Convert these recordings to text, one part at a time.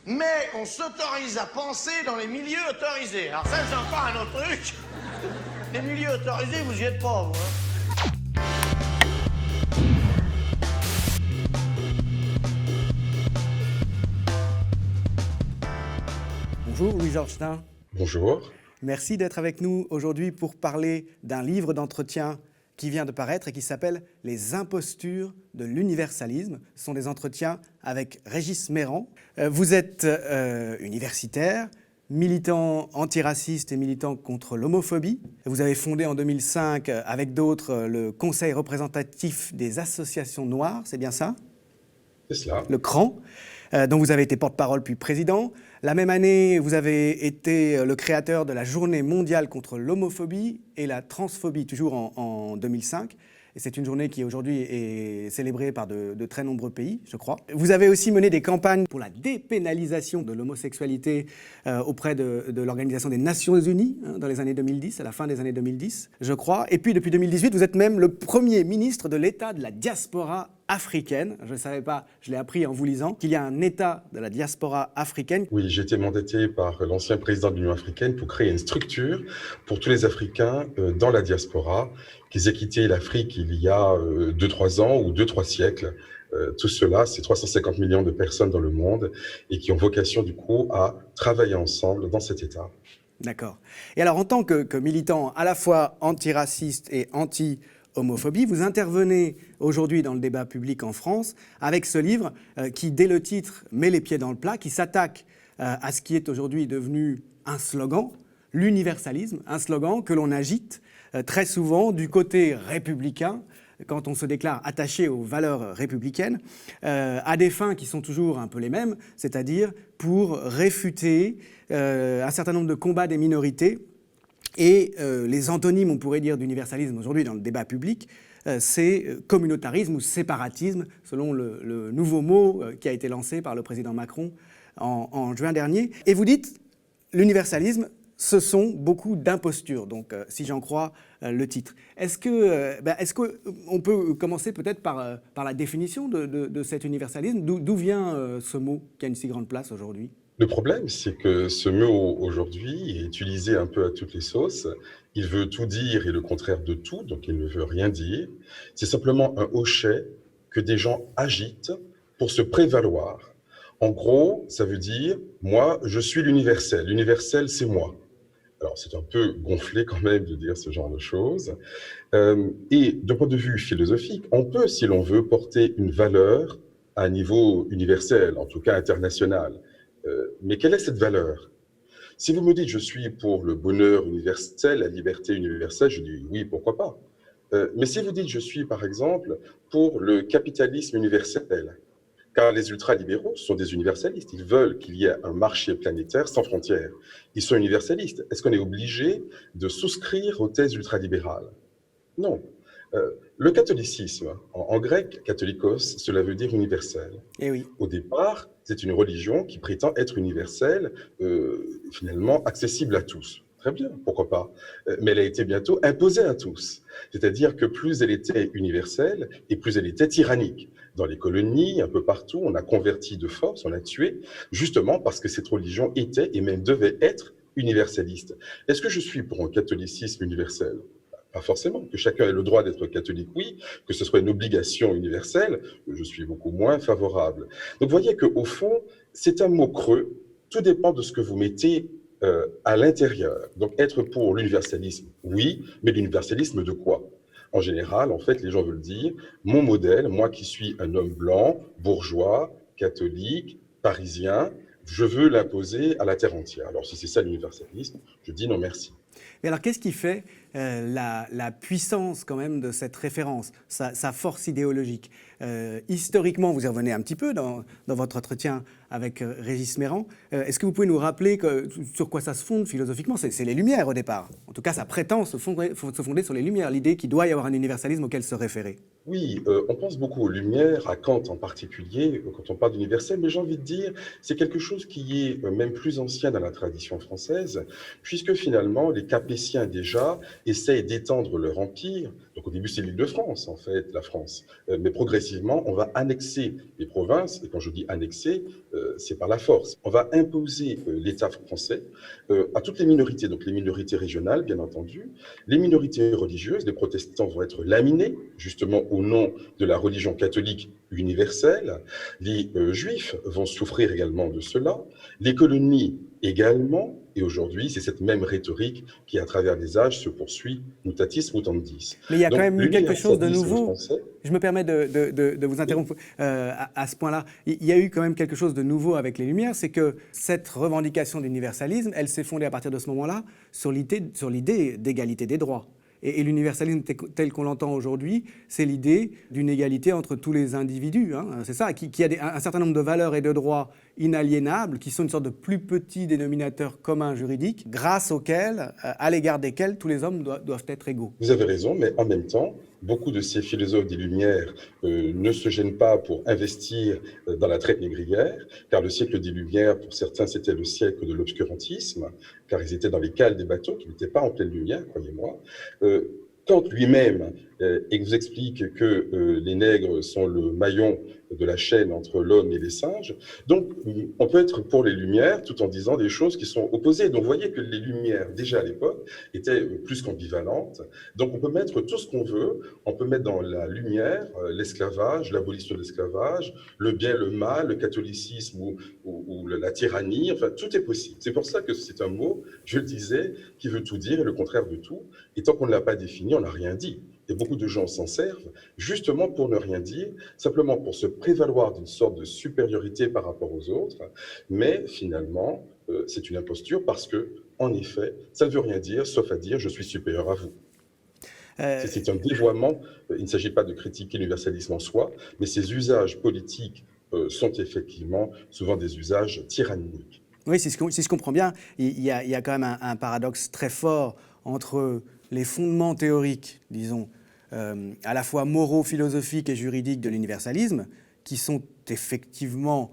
mais on s'autorise à penser dans les milieux autorisés. Alors ça, c'est encore un autre truc. Les milieux autorisés, vous y êtes pas, vous, hein. Bonjour Louis-Georges Tin. Bonjour. Merci d'être avec nous aujourd'hui pour parler d'un livre d'entretien qui vient de paraître et qui s'appelle « Les impostures de l'universalisme ». Ce sont des entretiens avec Régis Méran. Vous êtes universitaire, militant antiraciste et militant contre l'homophobie. Vous avez fondé en 2005 avec d'autres le Conseil représentatif des associations noires, c'est bien ça ? C'est cela. Le CRAN, dont vous avez été porte-parole puis président. La même année, vous avez été le créateur de la Journée mondiale contre l'homophobie et la transphobie, toujours en 2005. Et c'est une journée qui aujourd'hui est célébrée par de très nombreux pays, je crois. Vous avez aussi mené des campagnes pour la dépénalisation de l'homosexualité auprès de l'Organisation des Nations Unies dans les années 2010, à la fin des années 2010, je crois. Et puis depuis 2018, vous êtes même le premier ministre de l'État de la diaspora africaine. Je ne savais pas, je l'ai appris en vous lisant, qu'il y a un État de la diaspora africaine. Oui, j'ai été mandaté par l'ancien président de l'Union africaine pour créer une structure pour tous les Africains dans la diaspora, qu'ils aient quitté l'Afrique il y a 2-3 ans ou 2-3 siècles. Tout cela, c'est 350 millions de personnes dans le monde et qui ont vocation du coup à travailler ensemble dans cet État. D'accord. Et alors en tant que militant à la fois antiraciste et anti-homophobie, vous intervenez aujourd'hui dans le débat public en France avec ce livre qui, dès le titre, met les pieds dans le plat, qui s'attaque à ce qui est aujourd'hui devenu un slogan, l'universalisme, un slogan que l'on agite très souvent du côté républicain, quand on se déclare attaché aux valeurs républicaines, à des fins qui sont toujours un peu les mêmes, c'est-à-dire pour réfuter un certain nombre de combats des minorités. Et les antonymes, on pourrait dire, d'universalisme aujourd'hui dans le débat public, c'est communautarisme ou séparatisme, selon le nouveau mot qui a été lancé par le président Macron en juin dernier. Et vous dites, l'universalisme, ce sont beaucoup d'impostures, donc si j'en crois le titre. Est-ce qu'on peut commencer peut-être par la définition de cet universalisme ? D'où vient ce mot qui a une si grande place aujourd'hui ? Le problème, c'est que ce mot aujourd'hui est utilisé un peu à toutes les sauces. Il veut tout dire et le contraire de tout, donc il ne veut rien dire. C'est simplement un hochet que des gens agitent pour se prévaloir. En gros, ça veut dire « moi, je suis l'universel. L'universel, c'est moi ». Alors, c'est un peu gonflé quand même de dire ce genre de choses. Et d'un point de vue philosophique, on peut, si l'on veut, porter une valeur à un niveau universel, en tout cas international. Mais quelle est cette valeur ? Si vous me dites « je suis pour le bonheur universel, la liberté universelle », je dis « oui, pourquoi pas ». Mais si vous dites « je suis, par exemple, pour le capitalisme universel », car les ultralibéraux sont des universalistes. Ils veulent qu'il y ait un marché planétaire sans frontières. Ils sont universalistes. Est-ce qu'on est obligé de souscrire aux thèses ultralibérales ? Non. Le catholicisme, en grec, catholikos, cela veut dire universel. Eh oui. Au départ, c'est une religion qui prétend être universelle, finalement accessible à tous. Très bien, pourquoi pas. Mais elle a été bientôt imposée à tous. C'est-à-dire que plus elle était universelle et plus elle était tyrannique. Dans les colonies, un peu partout, on a converti de force, on a tué, justement parce que cette religion était et même devait être universaliste. Est-ce que je suis pour un catholicisme universel ? Pas forcément. Que chacun ait le droit d'être catholique, oui. Que ce soit une obligation universelle, je suis beaucoup moins favorable. Donc, vous voyez qu'au fond, c'est un mot creux. Tout dépend de ce que vous mettez à l'intérieur. Donc, être pour l'universalisme, oui, mais l'universalisme de quoi ? En général, en fait, les gens veulent dire, mon modèle, moi qui suis un homme blanc, bourgeois, catholique, parisien, je veux l'imposer à la terre entière. Alors, si c'est ça l'universalisme, je dis non merci. Mais alors, qu'est-ce qui fait la puissance quand même de cette référence, sa force idéologique ? Historiquement, vous y revenez un petit peu dans votre entretien avec Régis Méran. Est-ce que vous pouvez nous rappeler sur quoi ça se fonde philosophiquement ? C'est les Lumières au départ. En tout cas, ça prétend se fonder sur les Lumières, l'idée qu'il doit y avoir un universalisme auquel se référer. Oui, on pense beaucoup aux Lumières, à Kant en particulier, quand on parle d'universel, mais j'ai envie de dire, c'est quelque chose qui est même plus ancien dans la tradition française, puisque finalement, les Capétiens déjà essayent d'étendre leur empire, Donc au début, c'est l'Île-de-France, en fait, la France. Mais progressivement, on va annexer les provinces, et quand je dis annexer, c'est par la force. On va imposer l'État français à toutes les minorités, donc les minorités régionales, bien entendu, les minorités religieuses, les protestants vont être laminés, justement au nom de la religion catholique universelle, les juifs vont souffrir également de cela, les colonies également, et aujourd'hui, c'est cette même rhétorique qui, à travers les âges, se poursuit mutatis mutandis. Mais il y a quand Donc, même eu quelque chose de l'universalisme nouveau. français, Je me permets de vous interrompre à ce point-là. Il y a eu quand même quelque chose de nouveau avec les Lumières, c'est que cette revendication d'universalisme, elle s'est fondée à partir de ce moment-là sur l'idée d'égalité des droits. Et l'universalisme tel qu'on l'entend aujourd'hui, c'est l'idée d'une égalité entre tous les individus. Hein, c'est ça, qui a un certain nombre de valeurs et de droits inaliénables, qui sont une sorte de plus petit dénominateur commun juridique, grâce auquel, à l'égard desquels, tous les hommes doivent être égaux. vous avez raison, mais en même temps, beaucoup de ces philosophes des Lumières ne se gênent pas pour investir dans la traite négrière, car le siècle des Lumières, pour certains, c'était le siècle de l'obscurantisme, car ils étaient dans les cales des bateaux, qui n'étaient pas en pleine lumière, croyez-moi. Kant lui-même vous explique que les nègres sont le maillon de la chaîne entre l'homme et les singes. Donc, on peut être pour les Lumières tout en disant des choses qui sont opposées. Donc, vous voyez que les Lumières, déjà à l'époque, étaient plus qu'ambivalentes. Donc, on peut mettre tout ce qu'on veut. On peut mettre dans la lumière l'esclavage, l'abolition de l'esclavage, le bien, le mal, le catholicisme ou la tyrannie. Enfin, tout est possible. C'est pour ça que c'est un mot, je le disais, qui veut tout dire et le contraire de tout. Et tant qu'on ne l'a pas défini, on n'a rien dit. Et beaucoup de gens s'en servent justement pour ne rien dire, simplement pour se prévaloir d'une sorte de supériorité par rapport aux autres. Mais finalement, c'est une imposture parce que, en effet, ça ne veut rien dire, sauf à dire je suis supérieur à vous. C'est un dévoiement. Il ne s'agit pas de critiquer l'universalisme en soi, mais ces usages politiques sont effectivement souvent des usages tyranniques. Oui, si je comprends bien, il y a quand même un paradoxe très fort entre les fondements théoriques, disons, à la fois moraux, philosophiques et juridiques de l'universalisme, qui sont effectivement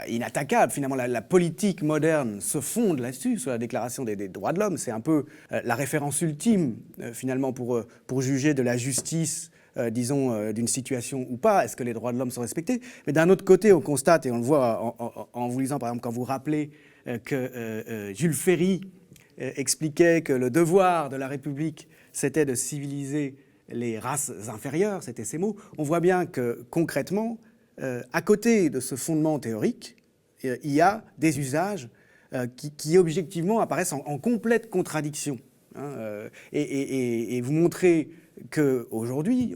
inattaquables. Finalement, la politique moderne se fonde là-dessus, sur la Déclaration des droits de l'homme. C'est un peu la référence ultime, finalement, pour juger de la justice, disons, d'une situation ou pas. Est-ce que les droits de l'homme sont respectés? Mais d'un autre côté, on constate, et on le voit en vous lisant, par exemple, quand vous rappelez que Jules Ferry expliquait que le devoir de la République, c'était de civiliser les races inférieures, c'était ces mots. On voit bien que, concrètement, à côté de ce fondement théorique, il y a des usages qui objectivement apparaissent en complète contradiction. Hein, et vous montrez qu'aujourd'hui,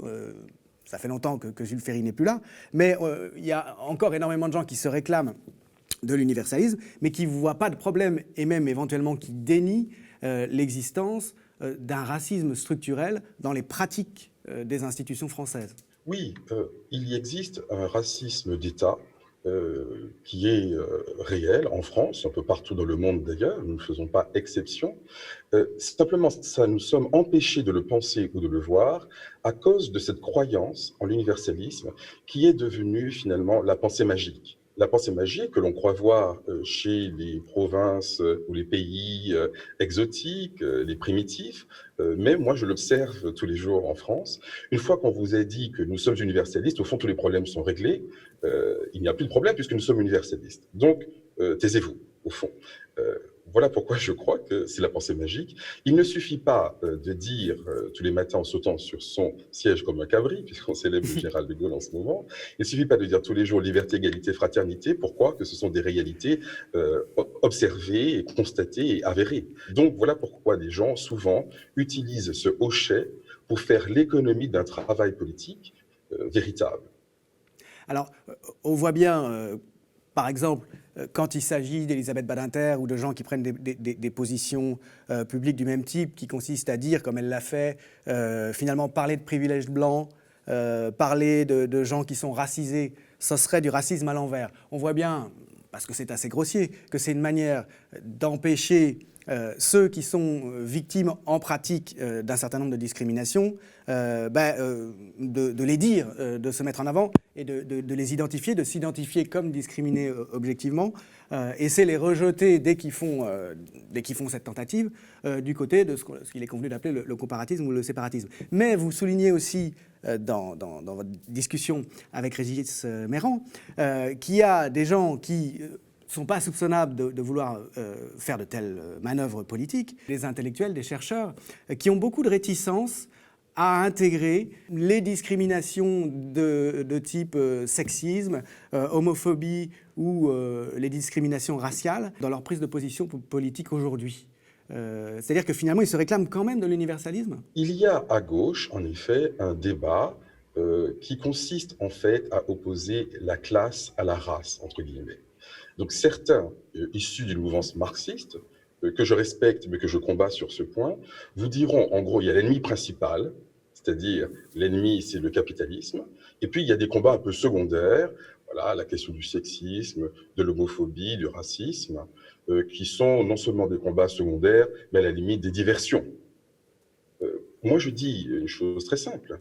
ça fait longtemps que Jules Ferry n'est plus là, mais il y a encore énormément de gens qui se réclament de l'universalisme, mais qui ne voient pas de problème, et même éventuellement qui dénient l'existence d'un racisme structurel dans les pratiques des institutions françaises. Oui, il y existe un racisme d'État qui est réel en France, un peu partout dans le monde d'ailleurs, nous ne faisons pas exception. Simplement, ça, nous sommes empêchés de le penser ou de le voir à cause de cette croyance en l'universalisme qui est devenue finalement la pensée magique. La pensée magique que l'on croit voir chez les provinces ou les pays exotiques, les primitifs, mais moi je l'observe tous les jours en France. Une fois qu'on vous a dit que nous sommes universalistes, au fond tous les problèmes sont réglés, il n'y a plus de problème puisque nous sommes universalistes. Donc taisez-vous, au fond. Voilà pourquoi je crois que c'est la pensée magique. Il ne suffit pas de dire tous les matins en sautant sur son siège comme un cabri, puisqu'on célèbre le général de Gaulle en ce moment, il ne suffit pas de dire tous les jours liberté, égalité, fraternité. Pourquoi? Que ce sont des réalités observées, et constatées et avérées. Donc voilà pourquoi les gens souvent utilisent ce hochet pour faire l'économie d'un travail politique véritable. Alors, on voit bien, par exemple, quand il s'agit d'Elisabeth Badinter ou de gens qui prennent des positions publiques du même type, qui consistent à dire, comme elle l'a fait, finalement parler de privilèges blancs, parler de gens qui sont racisés, ce serait du racisme à l'envers. On voit bien, parce que c'est assez grossier, que c'est une manière d'empêcher ceux qui sont victimes en pratique d'un certain nombre de discriminations, de les dire, de se mettre en avant et de les identifier, de s'identifier comme discriminés objectivement, et c'est les rejeter dès qu'ils font cette tentative du côté de ce qu'il est convenu d'appeler le comparatisme ou le séparatisme. Mais vous soulignez aussi dans votre discussion avec Régis Méran qu'il y a des gens qui ne sont pas soupçonnables de vouloir faire de telles manœuvres politiques, des intellectuels, des chercheurs, qui ont beaucoup de réticence à intégrer les discriminations de type sexisme, homophobie ou les discriminations raciales dans leur prise de position politique aujourd'hui. C'est-à-dire que finalement, ils se réclament quand même de l'universalisme. Il y a à gauche, en effet, un débat qui consiste en fait à opposer la classe à la race, entre guillemets. Donc certains, issus d'une mouvance marxiste, que je respecte mais que je combats sur ce point, vous diront en gros il y a l'ennemi principal, c'est-à-dire l'ennemi c'est le capitalisme, et puis il y a des combats un peu secondaires, voilà, la question du sexisme, de l'homophobie, du racisme, qui sont non seulement des combats secondaires, mais à la limite des diversions. Moi je dis une chose très simple,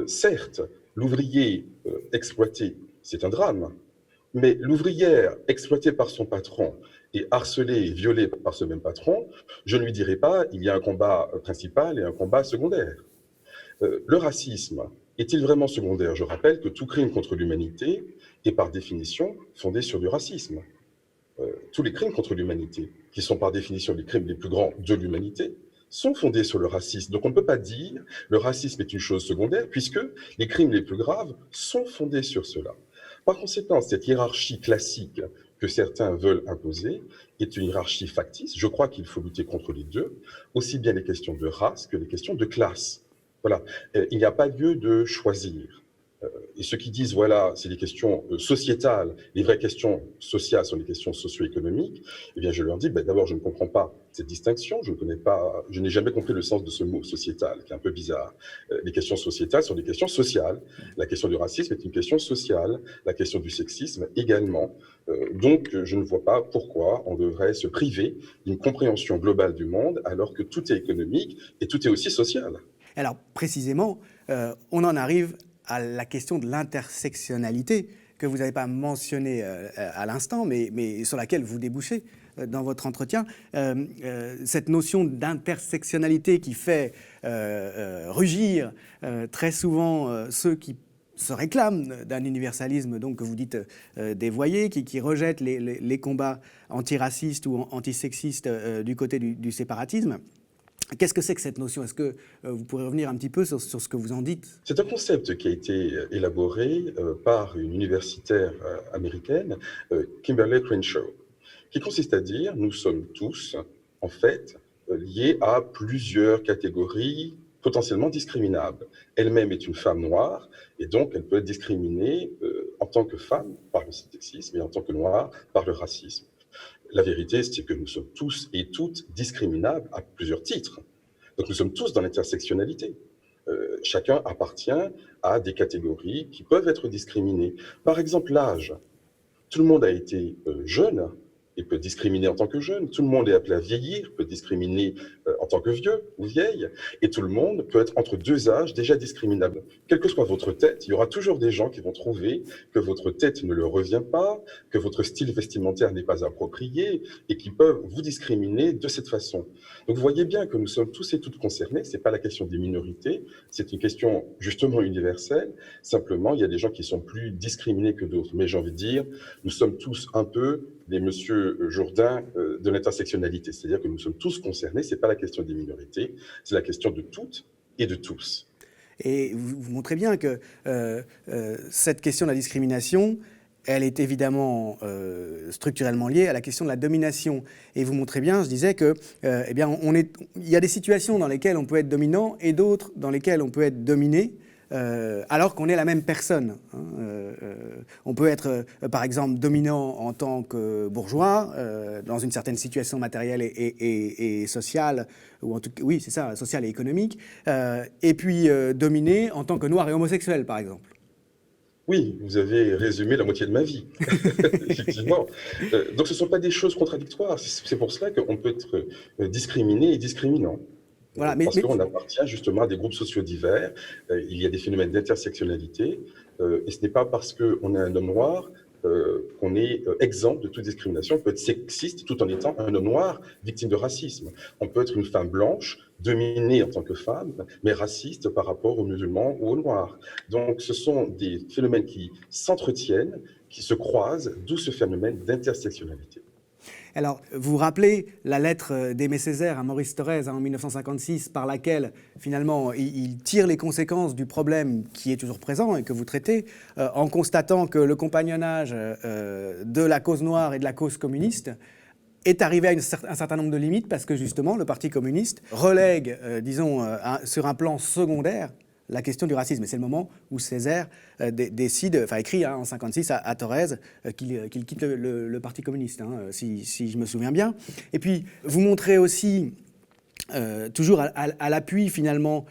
certes l'ouvrier exploité c'est un drame, mais l'ouvrière exploitée par son patron et harcelée et violée par ce même patron, je ne lui dirai pas il y a un combat principal et un combat secondaire. Le racisme est-il vraiment secondaire? Je rappelle que tout crime contre l'humanité est par définition fondé sur du racisme. Tous les crimes contre l'humanité, qui sont par définition les crimes les plus grands de l'humanité, sont fondés sur le racisme. Donc on ne peut pas dire le racisme est une chose secondaire, puisque les crimes les plus graves sont fondés sur cela. Par conséquent, cette hiérarchie classique que certains veulent imposer est une hiérarchie factice. Je crois qu'il faut lutter contre les deux, aussi bien les questions de race que les questions de classe. Voilà. Il n'y a pas lieu de choisir. Et ceux qui disent, voilà, c'est des questions sociétales, les vraies questions sociales sont les questions socio-économiques, eh bien, je leur dis, d'abord, je ne comprends pas cette distinction, je n'ai jamais compris le sens de ce mot sociétal, qui est un peu bizarre. Les questions sociétales sont des questions sociales. La question du racisme est une question sociale, la question du sexisme également. Donc, je ne vois pas pourquoi on devrait se priver d'une compréhension globale du monde, alors que tout est économique et tout est aussi social. Alors, précisément, on en arrive à la question de l'intersectionnalité que vous n'avez pas mentionnée à l'instant, mais sur laquelle vous débouchez dans votre entretien. Cette notion d'intersectionnalité qui fait rugir très souvent ceux qui se réclament d'un universalisme donc, que vous dites dévoyé, qui rejette les combats antiracistes ou antisexistes du côté du séparatisme. Qu'est-ce que c'est que cette notion? Est-ce que vous pourrez revenir un petit peu sur ce que vous en dites? C'est un concept qui a été élaboré par une universitaire américaine, Kimberlé Crenshaw, qui consiste à dire nous sommes tous, en fait, liés à plusieurs catégories potentiellement discriminables. Elle-même est une femme noire, et donc elle peut être discriminée en tant que femme par le sexisme et en tant que noire par le racisme. La vérité, c'est que nous sommes tous et toutes discriminables à plusieurs titres. Donc nous sommes tous dans l'intersectionnalité. Chacun appartient à des catégories qui peuvent être discriminées. Par exemple, l'âge. Tout le monde a été jeune et peut discriminer en tant que jeune. Tout le monde est appelé à vieillir, peut discriminer en tant que vieux ou vieille. Et tout le monde peut être entre deux âges déjà discriminable. Quelle que soit votre tête, il y aura toujours des gens qui vont trouver que votre tête ne leur revient pas, que votre style vestimentaire n'est pas approprié et qui peuvent vous discriminer de cette façon. Donc vous voyez bien que nous sommes tous et toutes concernés. C'est pas la question des minorités, c'est une question justement universelle. Simplement, il y a des gens qui sont plus discriminés que d'autres. Mais j'ai envie de dire, nous sommes tous un peu des monsieur Jourdain de l'intersectionnalité. C'est-à-dire que nous sommes tous concernés, ce n'est pas la question des minorités, c'est la question de toutes et de tous. Et vous montrez bien que cette question de la discrimination, elle est évidemment structurellement liée à la question de la domination. Et vous montrez bien, je disais, que eh bien, il y a des situations dans lesquelles on peut être dominant et d'autres dans lesquelles on peut être dominé. Alors qu'on est la même personne. On peut être, par exemple, dominant en tant que bourgeois, dans une certaine situation matérielle et sociale, ou en tout cas, oui, c'est ça, sociale et économique, et puis dominé en tant que noir et homosexuel, par exemple. Oui, vous avez résumé la moitié de ma vie, effectivement. Donc ce ne sont pas des choses contradictoires. C'est pour cela qu'on peut être discriminé et discriminant. Voilà, mais, Parce qu'on appartient justement à des groupes sociaux divers. Il y a des phénomènes d'intersectionnalité. Et ce n'est pas parce qu'on est un homme noir qu'on est exempt de toute discrimination. On peut être sexiste tout en étant un homme noir victime de racisme. On peut être une femme blanche, dominée en tant que femme, mais raciste par rapport aux musulmans ou aux noirs. Donc ce sont des phénomènes qui s'entretiennent, qui se croisent, d'où ce phénomène d'intersectionnalité. alors, vous vous rappelez la lettre d'Aimé Césaire à Maurice Thorez en 1956, par laquelle, finalement, il tire les conséquences du problème qui est toujours présent et que vous traitez, en constatant que le compagnonnage de la cause noire et de la cause communiste est arrivé à un certain nombre de limites, parce que, justement, le Parti communiste relègue, sur un plan secondaire, la question du racisme. Et c'est le moment où Césaire écrit en 1956 à Thorez qu'il quitte le Parti communiste, si je me souviens bien. Et puis, vous montrez aussi, toujours à l'appui finalement,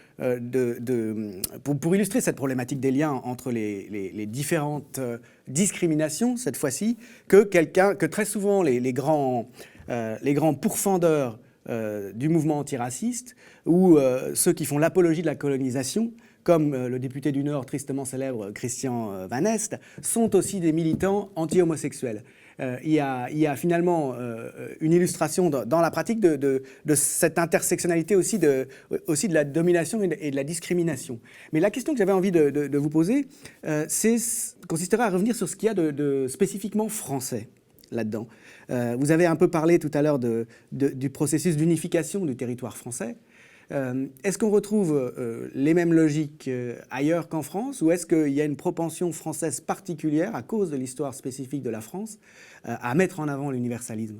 pour illustrer cette problématique des liens entre les différentes discriminations, cette fois-ci, que très souvent les grands pourfendeurs du mouvement antiraciste, ou ceux qui font l'apologie de la colonisation, comme le député du Nord tristement célèbre Christian Van Est, sont aussi des militants anti-homosexuels. Il y a finalement une illustration dans la pratique de cette intersectionnalité aussi de la domination et de la discrimination. Mais la question que j'avais envie de vous poser, consisterait à revenir sur ce qu'il y a de spécifiquement français là-dedans. Vous avez un peu parlé tout à l'heure du processus d'unification du territoire français. Est-ce qu'on retrouve les mêmes logiques ailleurs qu'en France, ou est-ce qu'il y a une propension française particulière, à cause de l'histoire spécifique de la France, à mettre en avant l'universalisme ?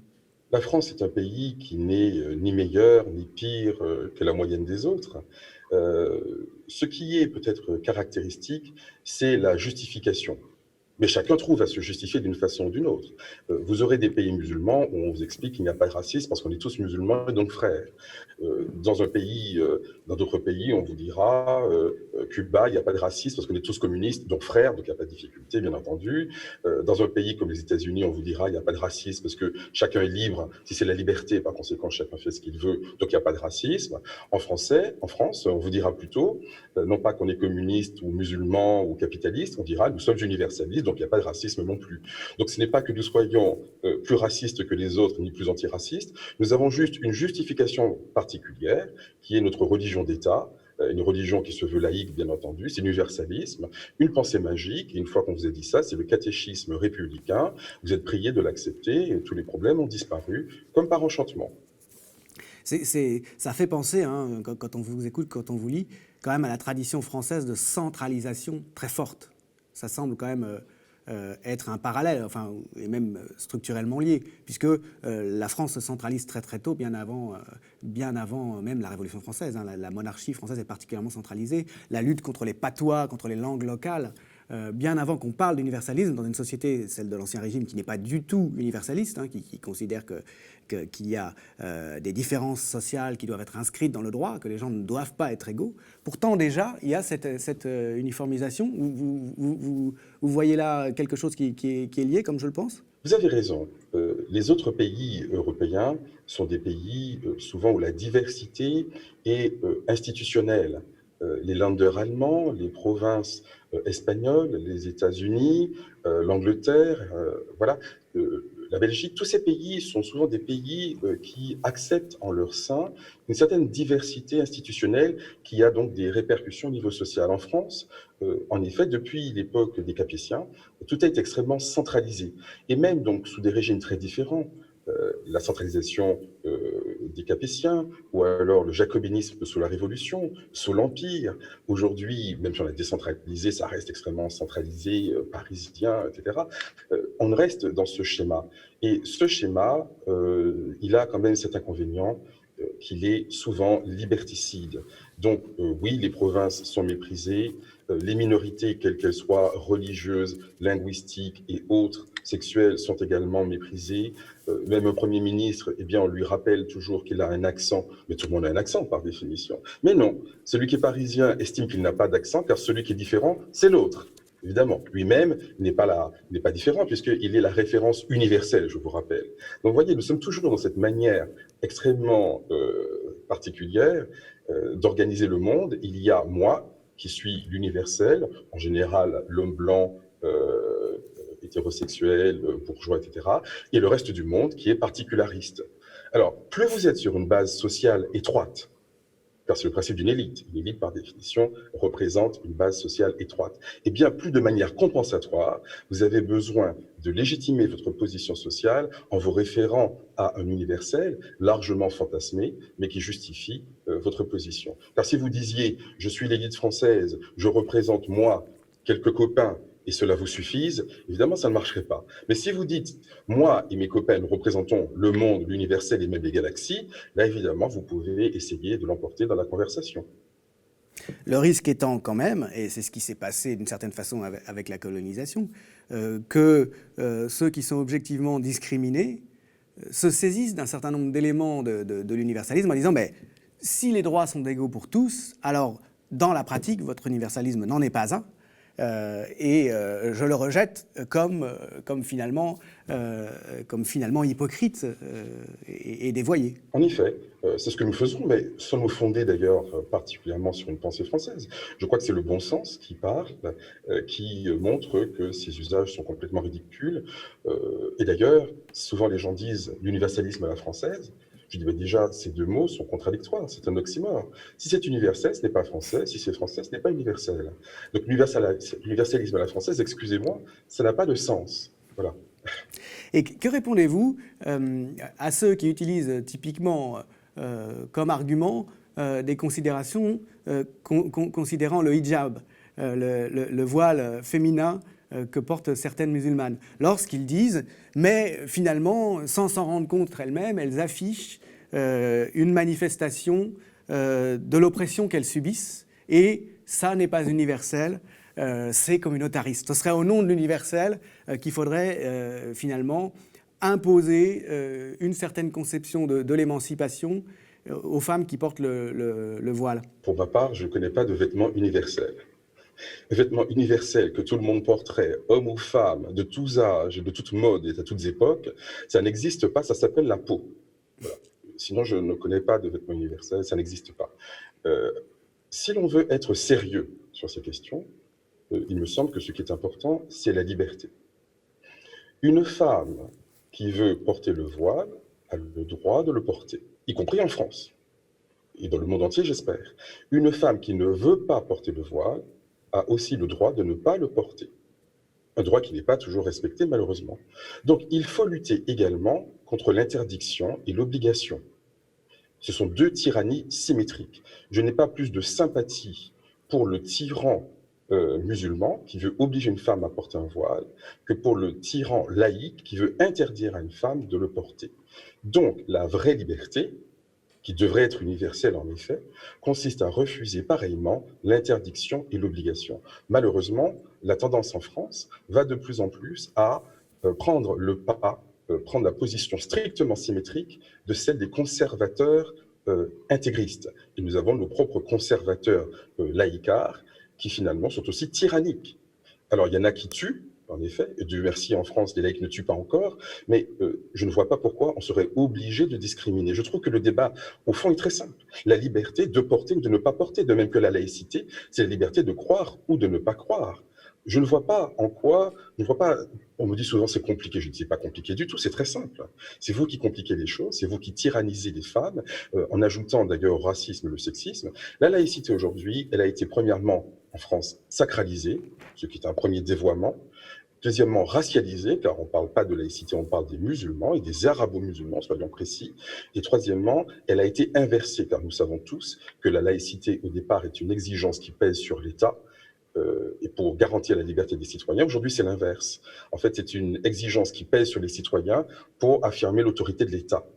La France est un pays qui n'est ni meilleur ni pire que la moyenne des autres. Ce qui est peut-être caractéristique, c'est la justification. Mais chacun trouve à se justifier d'une façon ou d'une autre. Vous aurez des pays musulmans où on vous explique qu'il n'y a pas de racisme parce qu'on est tous musulmans et donc frères. Dans d'autres pays, on vous dira Cuba, il n'y a pas de racisme parce qu'on est tous communistes, donc frères, donc il n'y a pas de difficulté, bien entendu. Dans un pays comme les États-Unis, on vous dira il n'y a pas de racisme parce que chacun est libre, si c'est la liberté, par conséquent, chacun fait ce qu'il veut, donc il n'y a pas de racisme. En France, on vous dira plutôt, non pas qu'on est communiste ou musulman ou capitaliste, on dira nous sommes universalistes, donc il n'y a pas de racisme non plus. Donc ce n'est pas que nous soyons plus racistes que les autres, ni plus antiracistes, nous avons juste une justification particulière, qui est notre religion d'État, une religion qui se veut laïque, bien entendu, c'est l'universalisme, une pensée magique, et une fois qu'on vous a dit ça, c'est le catéchisme républicain, vous êtes priés de l'accepter, et tous les problèmes ont disparu, comme par enchantement. Ça fait penser, quand on vous écoute, quand on vous lit, quand même à la tradition française de centralisation très forte. Ça semble quand même être un parallèle, et même structurellement lié, puisque la France se centralise très très tôt, bien avant même la Révolution française. La monarchie française est particulièrement centralisée. La lutte contre les patois, contre les langues locales, bien avant qu'on parle d'universalisme, dans une société, celle de l'Ancien Régime, qui n'est pas du tout universaliste, qui considère qu'il y a des différences sociales qui doivent être inscrites dans le droit, que les gens ne doivent pas être égaux. Pourtant, déjà, il y a cette uniformisation. Vous voyez là quelque chose qui est lié, comme je le pense ? Vous avez raison. Les autres pays européens sont des pays souvent où la diversité est institutionnelle. Les Länder allemands, les provinces espagnoles, les États-Unis, l'Angleterre, la Belgique, tous ces pays sont souvent des pays qui acceptent en leur sein une certaine diversité institutionnelle qui a donc des répercussions au niveau social. En France, en effet, depuis l'époque des Capétiens, tout a été extrêmement centralisé. Et même donc sous des régimes très différents, la centralisation des Capétiens, ou alors le jacobinisme sous la Révolution, sous l'Empire. Aujourd'hui, même si on a décentralisé, ça reste extrêmement centralisé, parisien, etc. On reste dans ce schéma. Et ce schéma, il a quand même cet inconvénient qu'il est souvent liberticide. Donc oui, les provinces sont méprisées, les minorités, quelles qu'elles soient, religieuses, linguistiques et autres, sexuelles, sont également méprisées. Même un Premier ministre, on lui rappelle toujours qu'il a un accent, mais tout le monde a un accent par définition. Mais non, celui qui est parisien estime qu'il n'a pas d'accent, car celui qui est différent, c'est l'autre. Évidemment, lui-même n'est pas différent puisqu'il est la référence universelle, je vous rappelle. Donc vous voyez, nous sommes toujours dans cette manière extrêmement particulière d'organiser le monde. Il y a moi, qui suis l'universel, en général l'homme blanc, hétérosexuel, bourgeois, etc., et le reste du monde qui est particulariste. Alors, plus vous êtes sur une base sociale étroite, car c'est le principe d'une élite. Une élite, par définition, représente une base sociale étroite. Et bien, plus de manière compensatoire, vous avez besoin de légitimer votre position sociale en vous référant à un universel largement fantasmé, mais qui justifie votre position. Car si vous disiez « je suis l'élite française, je représente moi, quelques copains », et cela vous suffise, évidemment, ça ne marcherait pas. Mais si vous dites, moi et mes copains, nous représentons le monde, l'universel et même les galaxies, là, évidemment, vous pouvez essayer de l'emporter dans la conversation. Le risque étant quand même, et c'est ce qui s'est passé d'une certaine façon avec la colonisation, que ceux qui sont objectivement discriminés se saisissent d'un certain nombre d'éléments de l'universalisme en disant, mais si les droits sont égaux pour tous, alors dans la pratique, votre universalisme n'en est pas un. Et je le rejette comme finalement hypocrite et dévoyé. En effet, c'est ce que nous faisons, mais sans nous fonder d'ailleurs particulièrement sur une pensée française. Je crois que c'est le bon sens qui parle, qui montre que ces usages sont complètement ridicules. Et d'ailleurs, souvent les gens disent l'universalisme à la française. Je dis, bah déjà, ces deux mots sont contradictoires, c'est un oxymore. Si c'est universel, ce n'est pas français, si c'est français, ce n'est pas universel. Donc l'universalisme à la française, excusez-moi, ça n'a pas de sens. Voilà. Et que répondez-vous à ceux qui utilisent typiquement comme argument des considérations considérant le hijab, le voile féminin que portent certaines musulmanes, lorsqu'ils disent, mais finalement, sans s'en rendre compte elles-mêmes, elles affichent une manifestation de l'oppression qu'elles subissent, et ça n'est pas universel, c'est communautariste. Ce serait au nom de l'universel qu'il faudrait finalement imposer une certaine conception de l'émancipation aux femmes qui portent le voile. Pour ma part, je ne connais pas de vêtements universels. Vêtements universels que tout le monde porterait, hommes ou femmes, de tous âges, de toutes modes et à toutes époques, ça n'existe pas, ça s'appelle la peau. Voilà. Sinon, je ne connais pas de vêtements universels, ça n'existe pas. Si l'on veut être sérieux sur ces questions, il me semble que ce qui est important, c'est la liberté. Une femme qui veut porter le voile a le droit de le porter, y compris en France, et dans le monde entier, j'espère. Une femme qui ne veut pas porter le voile a aussi le droit de ne pas le porter. Un droit qui n'est pas toujours respecté, malheureusement. Donc, il faut lutter également contre l'interdiction et l'obligation. Ce sont deux tyrannies symétriques. Je n'ai pas plus de sympathie pour le tyran musulman qui veut obliger une femme à porter un voile que pour le tyran laïque qui veut interdire à une femme de le porter. Donc, la vraie liberté, qui devrait être universelle en effet, consiste à refuser pareillement l'interdiction et l'obligation. Malheureusement, la tendance en France va de plus en plus à prendre le pas, prendre la position strictement symétrique de celle des conservateurs intégristes. Et nous avons nos propres conservateurs laïcards qui finalement sont aussi tyranniques. Alors il y en a qui tuent, en effet, et Dieu merci, en France, les laïcs ne tuent pas encore, mais je ne vois pas pourquoi on serait obligé de discriminer. Je trouve que le débat, au fond, est très simple. La liberté de porter ou de ne pas porter, de même que la laïcité, c'est la liberté de croire ou de ne pas croire. Je ne vois pas en quoi, on me dit souvent c'est compliqué, je ne dis c'est pas compliqué du tout, c'est très simple. C'est vous qui compliquez les choses, c'est vous qui tyrannisez les femmes, en ajoutant d'ailleurs au racisme le sexisme. La laïcité aujourd'hui, elle a été premièrement, en France, sacralisée, ce qui est un premier dévoiement. Deuxièmement, racialisée, car on ne parle pas de laïcité, on parle des musulmans et des arabo-musulmans, soyons précis. Et troisièmement, elle a été inversée, car nous savons tous que la laïcité, au départ, est une exigence qui pèse sur l'État, et pour garantir la liberté des citoyens. Aujourd'hui, c'est l'inverse. En fait, c'est une exigence qui pèse sur les citoyens pour affirmer l'autorité de l'État.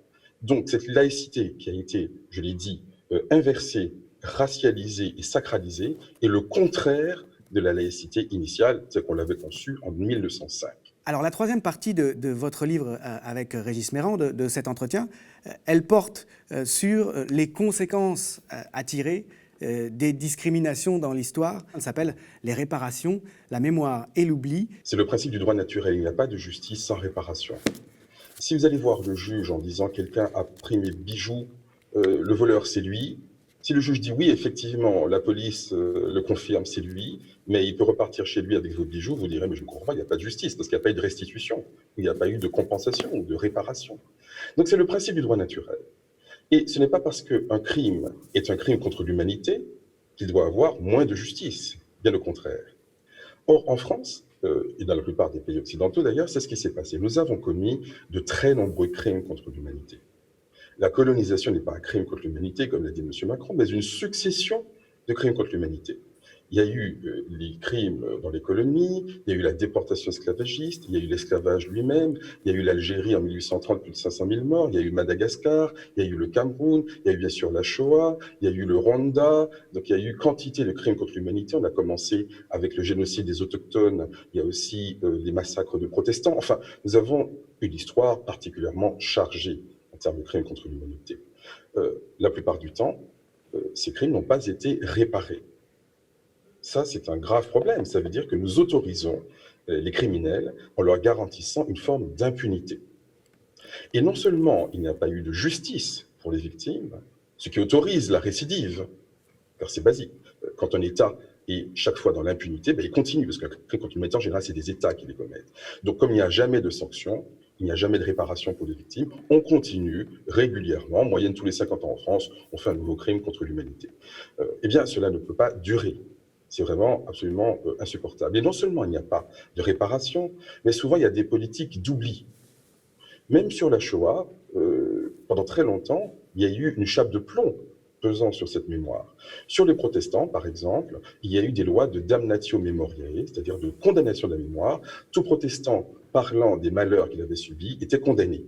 Donc, cette laïcité qui a été, je l'ai dit, inversée, racialisée et sacralisée est le contraire de la laïcité initiale, telle qu'on l'avait conçue en 1905. Alors, la troisième partie de votre livre avec Régis Mérand, de cet entretien, elle porte sur les conséquences à tirer des discriminations dans l'histoire. Ça s'appelle les réparations, la mémoire et l'oubli. C'est le principe du droit naturel. Il n'y a pas de justice sans réparation. Si vous allez voir le juge en disant quelqu'un a pris mes bijoux, le voleur c'est lui. Si le juge dit oui, effectivement, la police le confirme, c'est lui, mais il peut repartir chez lui avec vos bijoux, vous direz mais je ne comprends pas, il n'y a pas de justice parce qu'il n'y a pas eu de restitution, il n'y a pas eu de compensation ou de réparation. Donc c'est le principe du droit naturel. Et ce n'est pas parce qu'un crime est un crime contre l'humanité qu'il doit avoir moins de justice, bien au contraire. Or, en France, et dans la plupart des pays occidentaux d'ailleurs, c'est ce qui s'est passé. Nous avons commis de très nombreux crimes contre l'humanité. La colonisation n'est pas un crime contre l'humanité, comme l'a dit M. Macron, mais une succession de crimes contre l'humanité. Il y a eu les crimes dans les colonies, il y a eu la déportation esclavagiste, il y a eu l'esclavage lui-même, il y a eu l'Algérie en 1830, plus de 500 000 morts, il y a eu Madagascar, il y a eu le Cameroun, il y a eu bien sûr la Shoah, il y a eu le Rwanda, donc il y a eu quantité de crimes contre l'humanité. On a commencé avec le génocide des autochtones, il y a aussi les massacres de protestants. Enfin, nous avons une histoire particulièrement chargée en termes de crimes contre l'humanité. La plupart du temps, ces crimes n'ont pas été réparés. Ça, c'est un grave problème. Ça veut dire que nous autorisons les criminels en leur garantissant une forme d'impunité. Et non seulement il n'y a pas eu de justice pour les victimes, ce qui autorise la récidive, car c'est basique. Quand un État est chaque fois dans l'impunité, il continue, parce qu'un crime contre l'humanité, en général, c'est des États qui les commettent. Donc, comme il n'y a jamais de sanctions, il n'y a jamais de réparation pour les victimes, on continue régulièrement, en moyenne tous les 50 ans en France, on fait un nouveau crime contre l'humanité. Eh bien, cela ne peut pas durer. C'est vraiment absolument insupportable. Et non seulement il n'y a pas de réparation, mais souvent il y a des politiques d'oubli. Même sur la Shoah, pendant très longtemps, il y a eu une chape de plomb pesant sur cette mémoire. Sur les protestants, par exemple, il y a eu des lois de damnatio memoriae, c'est-à-dire de condamnation de la mémoire. Tout protestant parlant des malheurs qu'il avait subis était condamné.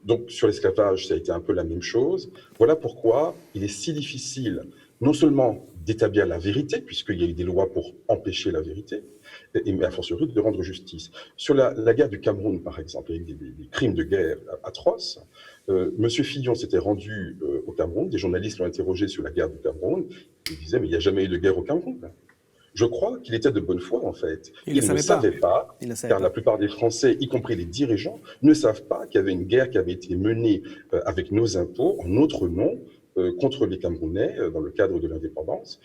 Donc sur l'esclavage, ça a été un peu la même chose. Voilà pourquoi il est si difficile non seulement d'établir la vérité, puisqu'il y a eu des lois pour empêcher la vérité, mais a fortiori de rendre justice. Sur la guerre du Cameroun, par exemple, il y a eu des crimes de guerre atroces. Monsieur Fillon s'était rendu au Cameroun, des journalistes l'ont interrogé sur la guerre du Cameroun, il disait mais il n'y a jamais eu de guerre au Cameroun. Je crois qu'il était de bonne foi, en fait. Il ne savait pas, car la plupart des Français, y compris les dirigeants, ne savent pas qu'il y avait une guerre qui avait été menée avec nos impôts, en notre nom, contre les Camerounais, dans le cadre de l'indépendance.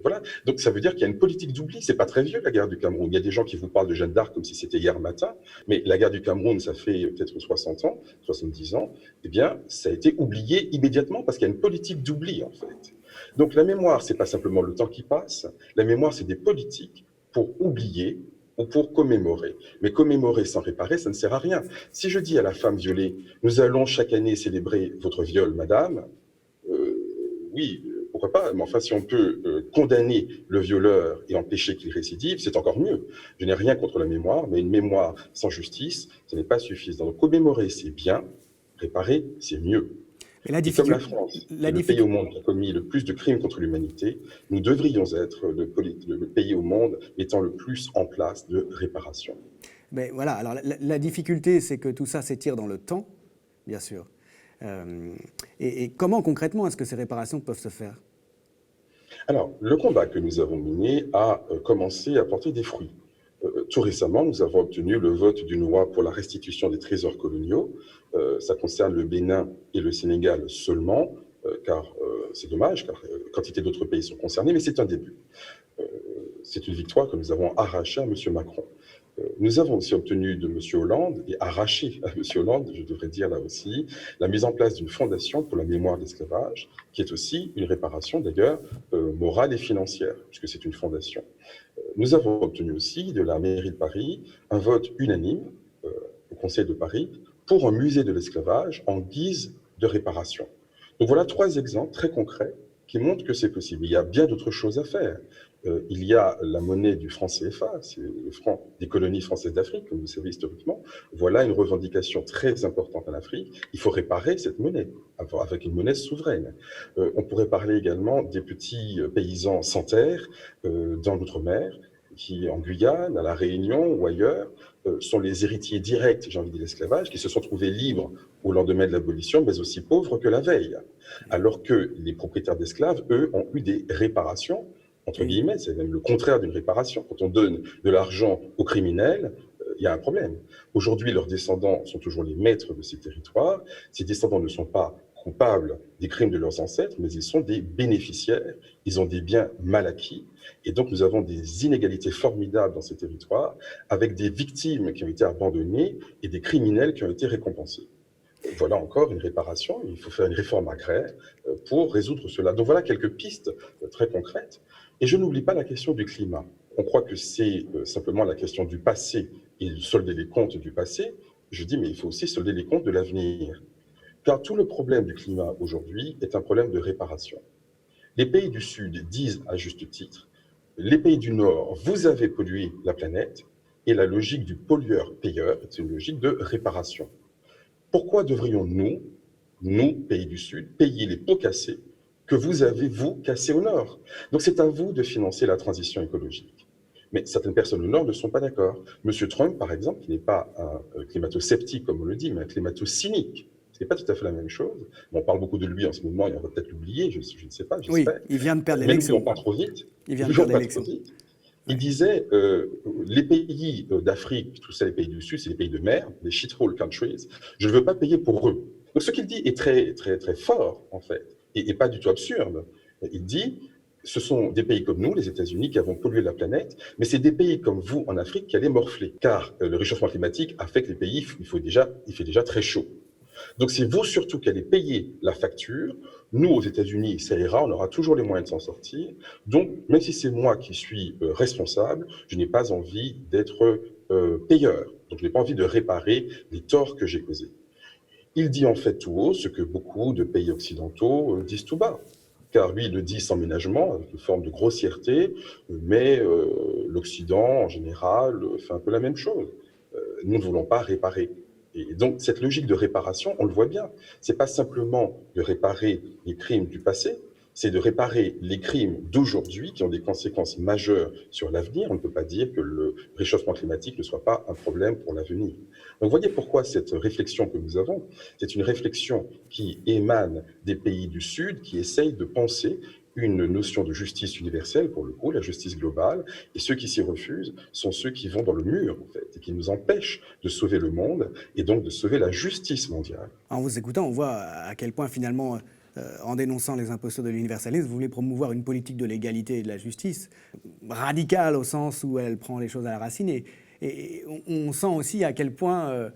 Voilà. Donc ça veut dire qu'il y a une politique d'oubli. C'est pas très vieux, la guerre du Cameroun. Il y a des gens qui vous parlent de Jeanne d'Arc comme si c'était hier matin, mais la guerre du Cameroun, ça fait peut-être 60 ans, 70 ans. Eh bien, ça a été oublié immédiatement parce qu'il y a une politique d'oubli, en fait. Donc la mémoire, c'est pas simplement le temps qui passe. La mémoire, c'est des politiques pour oublier ou pour commémorer. Mais commémorer sans réparer, ça ne sert à rien. Si je dis à la femme violée, nous allons chaque année célébrer votre viol, madame, oui, pourquoi pas, mais enfin, si on peut condamner le violeur et empêcher qu'il récidive, c'est encore mieux. Je n'ai rien contre la mémoire, mais une mémoire sans justice, ce n'est pas suffisant. Donc commémorer, c'est bien, réparer, c'est mieux. Et comme la France, le pays au monde qui a commis le plus de crimes contre l'humanité, nous devrions être le pays au monde mettant le plus en place de réparation. Mais voilà, alors la difficulté, c'est que tout ça s'étire dans le temps, bien sûr. Et comment concrètement est-ce que ces réparations peuvent se faire ? Alors, le combat que nous avons mené a commencé à porter des fruits. Tout récemment, nous avons obtenu le vote d'une loi pour la restitution des trésors coloniaux. Ça concerne le Bénin et le Sénégal seulement, car c'est dommage, car quantité d'autres pays sont concernés, mais c'est un début. C'est une victoire que nous avons arrachée à M. Macron. Nous avons aussi obtenu de M. Hollande, et arraché à M. Hollande, je devrais dire là aussi, la mise en place d'une fondation pour la mémoire de l'esclavage, qui est aussi une réparation d'ailleurs morale et financière, puisque c'est une fondation. Nous avons obtenu aussi de la mairie de Paris un vote unanime au Conseil de Paris pour un musée de l'esclavage en guise de réparation. Donc voilà 3 exemples très concrets qui montrent que c'est possible. Il y a bien d'autres choses à faire. Il y a la monnaie du franc CFA, c'est le franc des colonies françaises d'Afrique, comme vous savez historiquement. Voilà une revendication très importante en Afrique. Il faut réparer cette monnaie avec une monnaie souveraine. On pourrait parler également des petits paysans sans terre dans l'outre-mer, qui en Guyane, à La Réunion ou ailleurs, sont les héritiers directs, j'ai envie de dire, de l'esclavage, qui se sont trouvés libres au lendemain de l'abolition, mais aussi pauvres que la veille. Alors que les propriétaires d'esclaves, eux, ont eu des réparations, entre guillemets, c'est même le contraire d'une réparation. Quand on donne de l'argent aux criminels, il y a un problème. Aujourd'hui, leurs descendants sont toujours les maîtres de ces territoires. Ces descendants ne sont pas coupables des crimes de leurs ancêtres, mais ils sont des bénéficiaires, ils ont des biens mal acquis, et donc nous avons des inégalités formidables dans ces territoires, avec des victimes qui ont été abandonnées et des criminels qui ont été récompensés. Voilà encore une réparation, il faut faire une réforme agraire pour résoudre cela. Donc voilà quelques pistes très concrètes. Et je n'oublie pas la question du climat. On croit que c'est simplement la question du passé et solder les comptes du passé. Je dis, mais il faut aussi solder les comptes de l'avenir. Car tout le problème du climat aujourd'hui est un problème de réparation. Les pays du Sud disent à juste titre, les pays du Nord, vous avez pollué la planète, et la logique du pollueur-payeur est une logique de réparation. Pourquoi devrions-nous, nous, pays du Sud, payer les pots cassés que vous avez, vous, cassés au Nord? Donc c'est à vous de financer la transition écologique. Mais certaines personnes au Nord ne sont pas d'accord. Monsieur Trump, par exemple, qui n'est pas un climato-sceptique, comme on le dit, mais un climato-cynique, ce n'est pas tout à fait la même chose. On parle beaucoup de lui en ce moment, et on va peut-être l'oublier, je ne sais pas, Oui, j'espère. il vient de perdre Mais l'élection. nous, on part trop vite. Il vient de perdre l'élection. Il disait, les pays d'Afrique, tous ça, les pays du Sud, c'est les pays de mer, les shithole countries, je ne veux pas payer pour eux. Donc ce qu'il dit est très, très, très fort, en fait, et pas du tout absurde. Il dit, ce sont des pays comme nous, les États-Unis, qui avons pollué la planète, mais c'est des pays comme vous en Afrique qui allaient morfler, car le réchauffement climatique a fait que les pays, il fait déjà très chaud. Donc c'est vous surtout qui allez payer la facture. Nous, aux États-Unis, ça ira, on aura toujours les moyens de s'en sortir. Donc, même si c'est moi qui suis responsable, je n'ai pas envie d'être payeur. Donc, je n'ai pas envie de réparer les torts que j'ai causés. Il dit en fait tout haut ce que beaucoup de pays occidentaux disent tout bas. Car lui, il le dit sans ménagement, avec une forme de grossièreté, mais l'Occident, en général, fait un peu la même chose. Nous ne voulons pas réparer. Et donc, cette logique de réparation, on le voit bien. Ce n'est pas simplement de réparer les crimes du passé, c'est de réparer les crimes d'aujourd'hui qui ont des conséquences majeures sur l'avenir. On ne peut pas dire que le réchauffement climatique ne soit pas un problème pour l'avenir. Donc, voyez pourquoi cette réflexion que nous avons, c'est une réflexion qui émane des pays du Sud, qui essayent de penser une notion de justice universelle, pour le coup, la justice globale, et ceux qui s'y refusent sont ceux qui vont dans le mur, en fait, et qui nous empêchent de sauver le monde, et donc de sauver la justice mondiale. En vous écoutant, on voit à quel point, finalement, en dénonçant les impostures de l'universalisme, vous voulez promouvoir une politique de l'égalité et de la justice, radicale au sens où elle prend les choses à la racine, et on sent aussi à quel point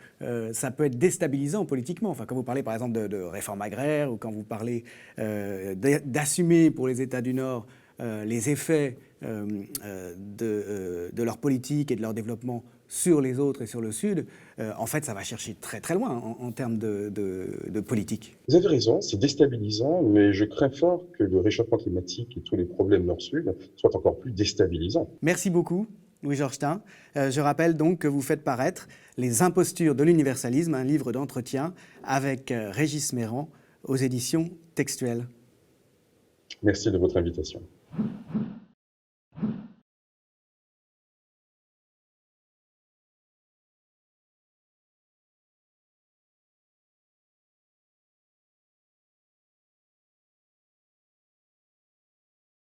ça peut être déstabilisant politiquement. Enfin, quand vous parlez par exemple de réforme agraire, ou quand vous parlez d'assumer pour les États du Nord les effets de leur politique et de leur développement sur les autres et sur le Sud, en fait, ça va chercher très très loin en termes de politique. Vous avez raison, c'est déstabilisant, mais je crains fort que le réchauffement climatique et tous les problèmes Nord-Sud soient encore plus déstabilisants. Merci beaucoup, Louis-Georges Tin. Je rappelle donc que vous faites paraître Les impostures de l'universalisme, un livre d'entretien avec Régis Méran aux éditions Textuelles. Merci de votre invitation.